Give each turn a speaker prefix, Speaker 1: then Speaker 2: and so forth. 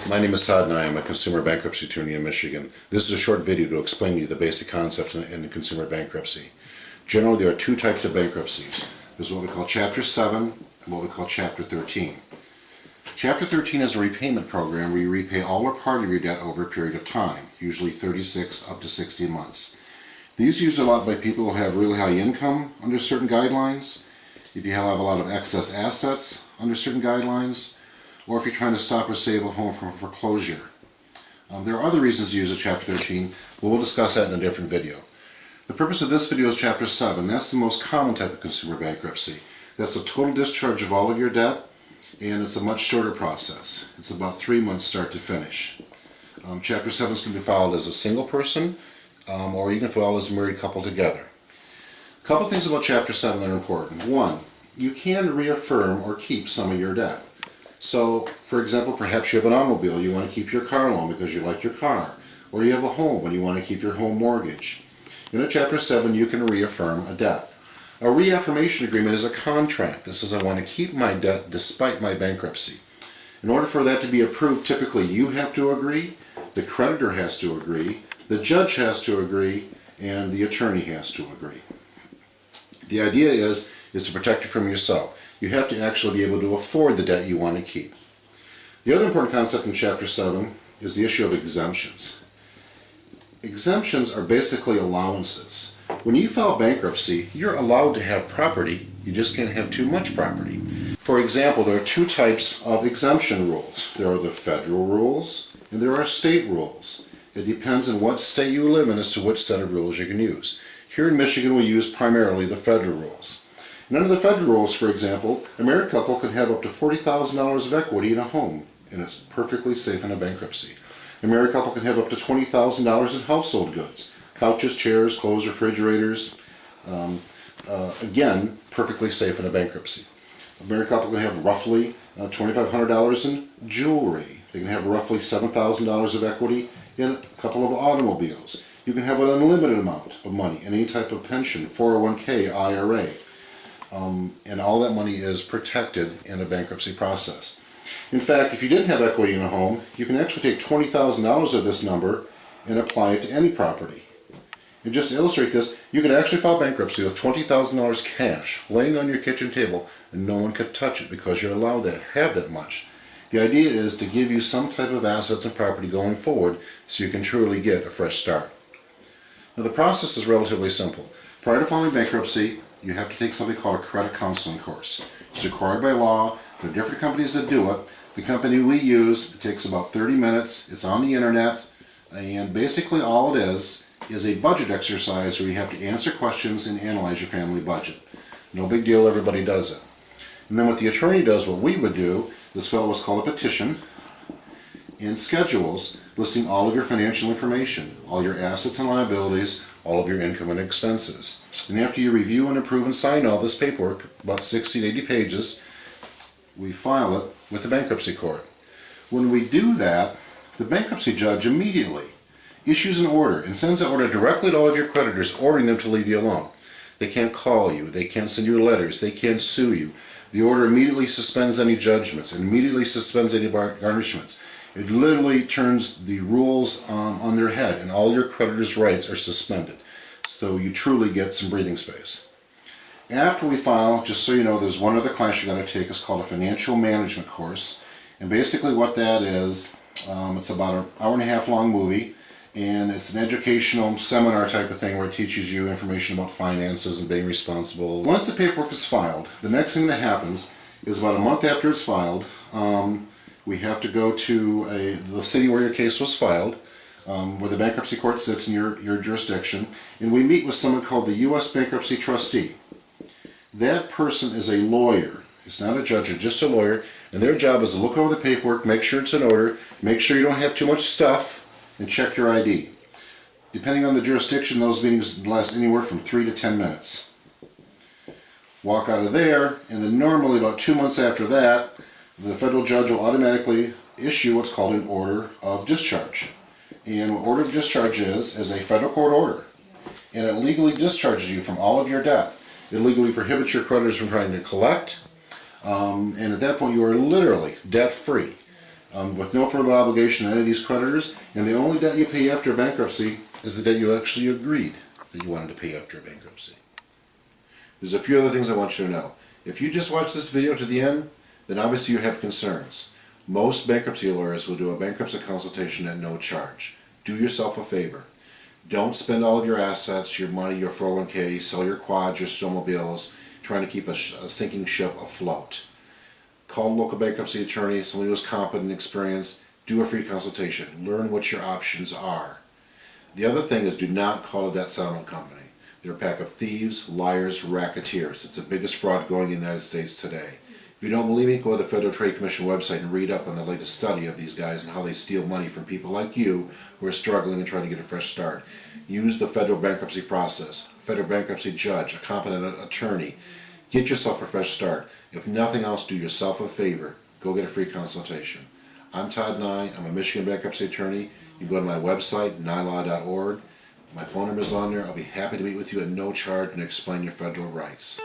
Speaker 1: My name is Todd and I am a consumer bankruptcy attorney in Michigan. This is a short video to explain to you the basic concepts in consumer bankruptcy. Generally, there are two types of bankruptcies. There's what we call Chapter 7 and what we call Chapter 13. Chapter 13 is a repayment program where you repay all or part of your debt over a period of time, usually 36 up to 60 months. These are used a lot by people who have really high income under certain guidelines, if you have a lot of excess assets under certain guidelines, or if you're trying to stop or save a home from foreclosure. There are other reasons to use a Chapter 13, but we'll discuss that in a different video. The purpose of this video is Chapter 7. That's the most common type of consumer bankruptcy. That's a total discharge of all of your debt, and it's a much shorter process. It's about 3 months start to finish. Chapter 7 can be filed as a single person, or you can file as a married couple together. A couple things about Chapter 7 that are important. One, you can reaffirm or keep some of your debt. So, for example, perhaps you have an automobile, you want to keep your car loan because you like your car, or you have a home and you want to keep your home mortgage. In a Chapter 7, you can reaffirm a debt. A reaffirmation agreement is a contract that says I want to keep my debt despite my bankruptcy. In order for that to be approved, typically you have to agree, the creditor has to agree, the judge has to agree, and the attorney has to agree. The idea is to protect you from yourself. You have to actually be able to afford the debt you want to keep. The other important concept in Chapter 7 is the issue of exemptions. Exemptions are basically allowances. When you file bankruptcy, you're allowed to have property, you just can't have too much property. For example, there are two types of exemption rules. There are the federal rules and there are state rules. It depends on what state you live in as to which set of rules you can use. Here in Michigan, we use primarily the federal rules. And under the federal rules, for example, a married couple can have up to $40,000 of equity in a home, and it's perfectly safe in a bankruptcy. A married couple can have up to $20,000 in household goods, couches, chairs, clothes, refrigerators, again, perfectly safe in a bankruptcy. A married couple can have roughly $2,500 in jewelry. They can have roughly $7,000 of equity in a couple of automobiles. You can have an unlimited amount of money in any type of pension, 401k, IRA. And all that money is protected in a bankruptcy process. In fact, if you didn't have equity in a home, you can actually take $20,000 of this number and apply it to any property. And just to illustrate this, you could actually file bankruptcy with $20,000 cash laying on your kitchen table and no one could touch it because you're allowed to have that much. The idea is to give you some type of assets and property going forward so you can truly get a fresh start. Now the process is relatively simple. Prior to filing bankruptcy, you have to take something called a credit counseling course. It's required by law. There are different companies that do it. The company we use, it takes about 30 minutes. It's on the internet. And basically all it is a budget exercise where you have to answer questions and analyze your family budget. No big deal, everybody does it. And then what the attorney does, what we would do, this fellow was called a petition, and schedules listing all of your financial information, all your assets and liabilities, all of your income and expenses. And after you review and approve and sign all this paperwork, about 60 to 80 pages, we file it with the bankruptcy court. When we do that, the bankruptcy judge immediately issues an order and sends that order directly to all of your creditors, ordering them to leave you alone. They can't call you, they can't send you letters, they can't sue you. The order immediately suspends any judgments, and immediately suspends any garnishments. It literally turns the rules on their head, and all your creditors' rights are suspended. So you truly get some breathing space. After we file, just so you know, there's one other class you got to take. It's called a financial management course. And basically what that is, it's about an hour-and-a-half long movie, and it's an educational seminar type of thing where it teaches you information about finances and being responsible. Once the paperwork is filed, the next thing that happens is about a month after it's filed, we have to go to the city where your case was filed, where the bankruptcy court sits in your jurisdiction, and we meet with someone called the U.S. Bankruptcy Trustee. That person is a lawyer. It's not a judge, it's just a lawyer, and their job is to look over the paperwork, make sure it's in order, make sure you don't have too much stuff, and check your ID. Depending on the jurisdiction, those meetings last anywhere from 3 to 10 minutes. Walk out of there, and then normally about 2 months after that, the federal judge will automatically issue what's called an order of discharge. And what order of discharge is a federal court order. And it legally discharges you from all of your debt. It legally prohibits your creditors from trying to collect. And at that point you are literally debt-free. with no further obligation to any of these creditors, and the only debt you pay after bankruptcy is the debt you actually agreed that you wanted to pay after bankruptcy. There's a few other things I want you to know. If you just watch this video to the end, then obviously you have concerns. Most bankruptcy lawyers will do a bankruptcy consultation at no charge. Do yourself a favor. Don't spend all of your assets, your money, your 401k, sell your quads, your snowmobiles, trying to keep a sinking ship afloat. Call a local bankruptcy attorney, someone who is competent and experienced. Do a free consultation. Learn what your options are. The other thing is, do not call a debt settlement company. They're a pack of thieves, liars, racketeers. It's the biggest fraud going in the United States today. If you don't believe me, go to the Federal Trade Commission website and read up on the latest study of these guys and how they steal money from people like you who are struggling and trying to get a fresh start. Use the federal bankruptcy process, federal bankruptcy judge, a competent attorney. Get yourself a fresh start. If nothing else, do yourself a favor. Go get a free consultation. I'm Todd Nye. I'm a Michigan bankruptcy attorney. You can go to my website, nylaw.org. My phone number is on there. I'll be happy to meet with you at no charge and explain your federal rights.